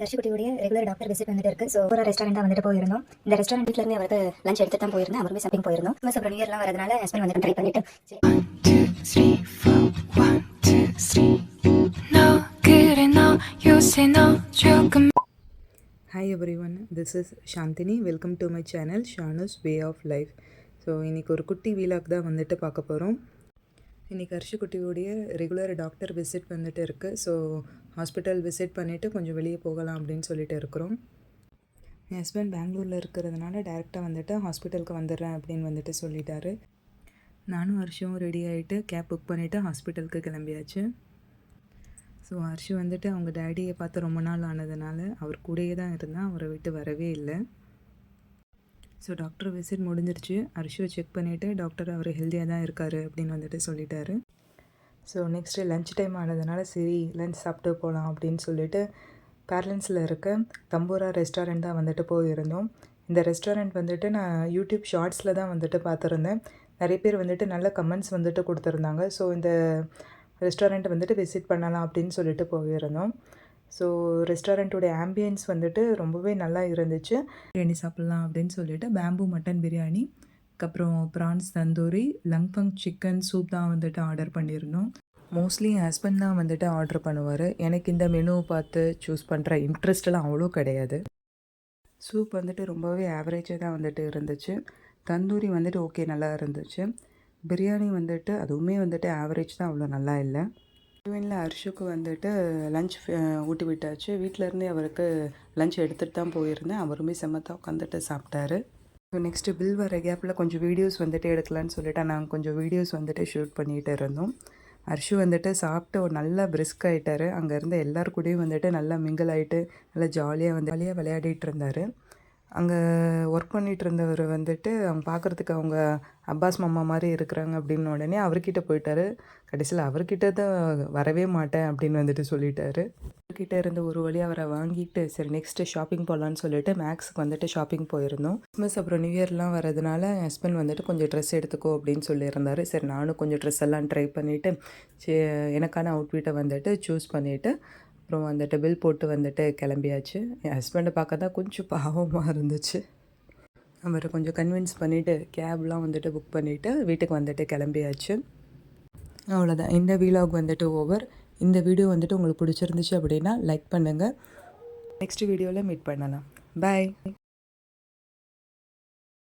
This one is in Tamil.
தர்ஷிகுட்டியுடைய ரெகுலர் டாக்டர் விசிட் வந்துட்டு இருக்கு. ஸோ ஒரு ரெஸ்டாரண்டாக வந்துட்டு போயிருந்தோம். இந்த ரெஸ்டாரண்ட் வீட்டில் இருந்து அவருக்கு லஞ்ச் எடுத்து தான் போயிருந்தேன். அவருமே ஷாப்பிங் போயிருந்தோம். அப்புறம் நியூ இயர்லாம் வரதுனால ஹஸ்பண்ட் வந்துட்டு ட்ரை பண்ணிட்டு Hi everyone, this is Shantini. Welcome to my channel Shanu's Way of Life. So இன்றைக்கி ஒரு குட்டி வீலாக் தான் வந்துட்டு பார்க்க போகிறோம். இன்றைக்கி அர்ஷிக்குட்டியோடைய ரெகுலர் டாக்டர் விசிட் வந்துட்டு இருக்குது. ஸோ ஹாஸ்பிட்டல் விசிட் பண்ணிவிட்டு கொஞ்சம் வெளியே போகலாம் அப்படின்னு சொல்லிட்டு இருக்கிறோம். என் ஹஸ்பண்ட் பெங்களூரில் இருக்கிறதுனால டேரெக்டாக வந்துட்டு ஹாஸ்பிட்டலுக்கு வந்துடுறேன் அப்படின்னு வந்துட்டு சொல்லிட்டாரு. நானும் ஹர்ஷும் ரெடி ஆகிட்டு கேப் புக் பண்ணிவிட்டு ஹாஸ்பிட்டலுக்கு கிளம்பியாச்சு. ஸோ ஹர்ஷு வந்துட்டு அவங்க டேடியை பார்த்து ரொம்ப நாள் ஆனதுனால அவர் கூடயே தான் இருந்தேன், அவரை விட்டு வரவே இல்லை. ஸோ டாக்டர் விசிட் முடிஞ்சிருச்சு. ஹர்ஷுவை செக் பண்ணிவிட்டு டாக்டர் அவர் ஹெல்த்தியாக தான் இருக்கார் அப்படின்னு வந்துட்டு சொல்லிட்டாரு. ஸோ நெக்ஸ்ட்டு லன்ச் டைம் ஆனதுனால சரி லன்ச் சாப்பிட்டு போகலாம் அப்படின்னு சொல்லிட்டு பேரலன்ஸில் இருக்க தம்பூரா ரெஸ்டாரண்ட் தான் வந்துட்டு போயிருந்தோம். இந்த ரெஸ்டாரண்ட் வந்துட்டு நான் யூடியூப் ஷார்ட்ஸில் தான் வந்துட்டு பார்த்துருந்தேன். நிறைய பேர் வந்துட்டு நல்ல கமெண்ட்ஸ் வந்துட்டு கொடுத்துருந்தாங்க. ஸோ இந்த ரெஸ்டாரண்ட் வந்துட்டு விசிட் பண்ணலாம் அப்படின்னு சொல்லிட்டு போயிருந்தோம். ஸோ ரெஸ்டாரண்ட்டோடைய ஆம்பியன்ஸ் வந்துட்டு ரொம்பவே நல்லா இருந்துச்சு. பிரியாணி சாப்பிட்லாம் அப்படின்னு சொல்லிட்டு பேம்பூ மட்டன் பிரியாணி, அதுக்கப்புறம் ப்ரான்ஸ் தந்தூரி, லங்பங் சிக்கன் சூப் தான் வந்துட்டு ஆர்டர் பண்ணியிருந்தோம். மோஸ்ட்லி என் ஹஸ்பண்ட் தான் வந்துட்டு ஆர்டர் பண்ணுவார். எனக்கு இந்த மெனுவை பார்த்து சூஸ் பண்ணுற இன்ட்ரெஸ்டெல்லாம் அவ்வளோ கிடையாது. சூப் வந்துட்டு ரொம்பவே ஆவரேஜாக தான் வந்துட்டு இருந்துச்சு. தந்தூரி வந்துட்டு ஓகே நல்லா இருந்துச்சு. பிரியாணி வந்துட்டு அதுவுமே வந்துட்டு ஆவரேஜ் தான், அவ்வளோ நல்லா இல்லை. ஈவனில் ஹர்ஷுக்கு வந்துட்டு லன்ச் ஊட்டி விட்டாச்சு. வீட்டிலேருந்தே அவருக்கு லன்ச் எடுத்துகிட்டு தான் போயிருந்தேன். அவருமே செம்மத்தான் உட்காந்துட்டு சாப்பிட்டாரு. ஸோ நெக்ஸ்ட்டு பில் வர கேப்பில் கொஞ்சம் வீடியோஸ் வந்துட்டு எடுக்கலான்னு சொல்லிட்டு நாங்கள் கொஞ்சம் வீடியோஸ் வந்துட்டு ஷூட் பண்ணிகிட்டு இருந்தோம். ஹர்ஷு வந்துட்டு சாப்பிட்டு ஒரு நல்லா பிரிஸ்க் ஆகிட்டார். அங்கே இருந்த எல்லாரு கூடயும் வந்துட்டு நல்லா மிங்கிள் ஆகிட்டு நல்லா ஜாலியாக விளையாடிட்டு இருந்தார். அங்கே ஒர்க் பண்ணிகிட்டு இருந்தவர் வந்துட்டு அவங்க பார்க்குறதுக்கு அவங்க அப்பாஸ் மாமா மாதிரி இருக்கிறாங்க அப்படின்னு உடனே அவர்கிட்ட போயிட்டார். கடைசியில் அவர்கிட்ட தான் வரவே மாட்டேன் அப்படின்னு வந்துட்டு சொல்லிட்டாரு. அவர்கிட்ட இருந்து ஒரு வழி அவரை வாங்கிட்டு சரி நெக்ஸ்ட்டு ஷாப்பிங் போகலான்னு சொல்லிட்டு மேக்ஸுக்கு வந்துட்டு ஷாப்பிங் போயிருந்தோம். கிறிஸ்மஸ் அப்புறம் நியூ இயர்லாம் வரதுனால என் ஹஸ்பண்ட் வந்துட்டு கொஞ்சம் ட்ரெஸ் எடுத்துக்கோ அப்படின்னு சொல்லியிருந்தார். சரி நானும் கொஞ்சம் ட்ரெஸ் எல்லாம் ட்ரை பண்ணிவிட்டு எனக்கான அவுட்ஃபிட்டை வந்துட்டு சூஸ் பண்ணிவிட்டு அப்புறம் வந்துட்டு பில் போட்டு வந்துட்டு கிளம்பியாச்சு. என் ஹஸ்பண்டை பார்க்க தான் கொஞ்சம் பாவமாக இருந்துச்சு. அவரை கொஞ்சம் கன்வின்ஸ் பண்ணிவிட்டு கேப்லாம் வந்துட்டு புக் பண்ணிவிட்டு வீட்டுக்கு வந்துட்டு கிளம்பியாச்சு. அவ்வளோதான், இந்த வீலாக் வந்துட்டு ஓவர். இந்த வீடியோ வந்துட்டு உங்களுக்கு பிடிச்சிருந்துச்சு அப்படின்னா லைக் பண்ணுங்கள். நெக்ஸ்ட் வீடியோவில் மீட் பண்ணலாம். பாய்.